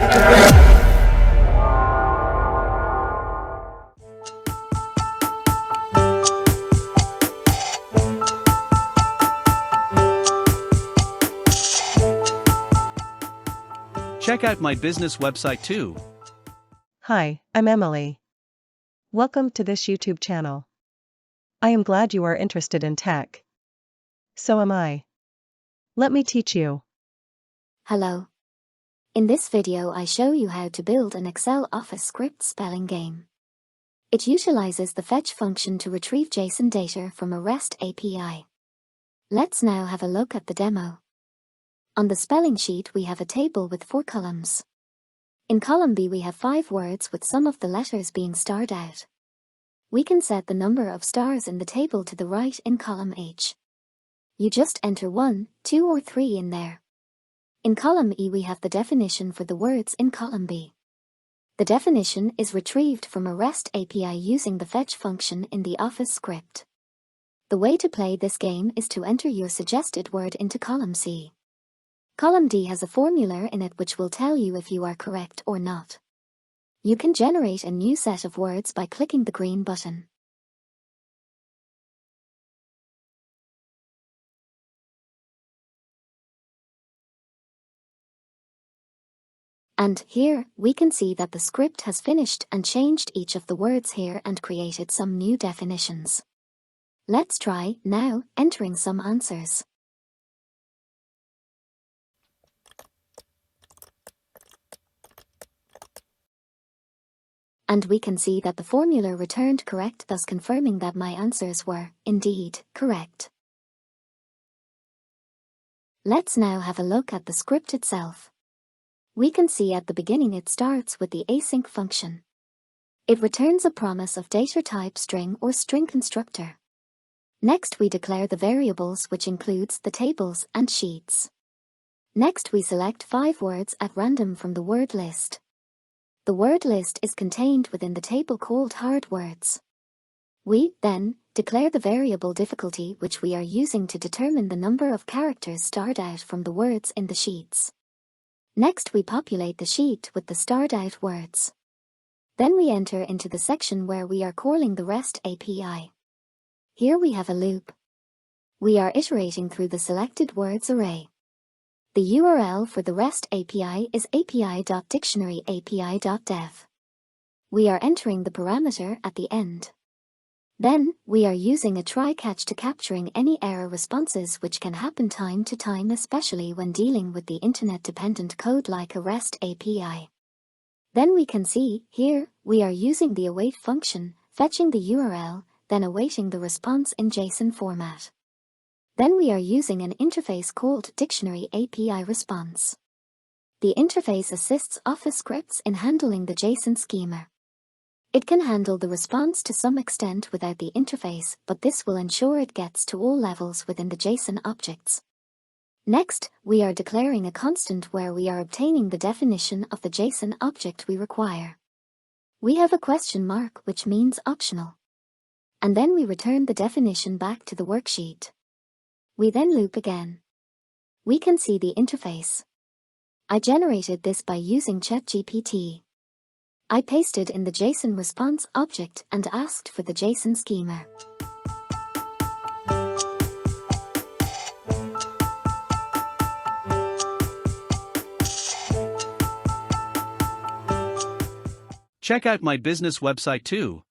Check out my business website too. Hi, I'm Emily. Welcome to this YouTube channel. I am glad you are interested in tech. So am I. Let me teach you. Hello. In this video I show you how to build an Excel Office script spelling game. It utilizes the fetch function to retrieve JSON data from a REST API. Let's now have a look at the demo. On the spelling sheet we have a table with 4 columns. In column B we have 5 words with some of the letters being starred out. We can set the number of stars in the table to the right in column H. You just enter 1, 2 or 3 in there. In column E we have the definition for the words in column B. The definition is retrieved from a REST API using the fetch function in the Office script. The way to play this game is to enter your suggested word into column C. Column D has a formula in it which will tell you if you are correct or not. You can generate a new set of words by clicking the green button. And here, we can see that the script has finished and changed each of the words here and created some new definitions. Let's try, now, entering some answers. And we can see that the formula returned correct, thus confirming that my answers were, indeed, correct. Let's now have a look at the script itself. We can see at the beginning it starts with the async function. It returns a promise of data type string or string constructor. Next we declare the variables, which includes the tables and sheets. Next we select 5 words at random from the word list. The word list is contained within the table called hard words. We, then, declare the variable difficulty which we are using to determine the number of characters starred out from the words in the sheets. Next we populate the sheet with the starred out words. Then we enter into the section where we are calling the REST API. Here we have a loop. We are iterating through the selected words array. The URL for the REST API is api.dictionary.api.dev. We are entering the parameter at the end. Then, we are using a try-catch to capturing any error responses which can happen time to time, especially when dealing with the internet-dependent code like a REST API. Then we can see, here, we are using the await function, fetching the URL, then awaiting the response in JSON format. Then we are using an interface called Dictionary API Response. The interface assists Office scripts in handling the JSON schema. It can handle the response to some extent without the interface, but this will ensure it gets to all levels within the JSON objects. Next, we are declaring a constant where we are obtaining the definition of the JSON object we require. We have a question mark, which means optional. And then we return the definition back to the worksheet. We then loop again. We can see the interface. I generated this by using ChatGPT. I pasted in the JSON response object and asked for the JSON schema. Check out my business website too.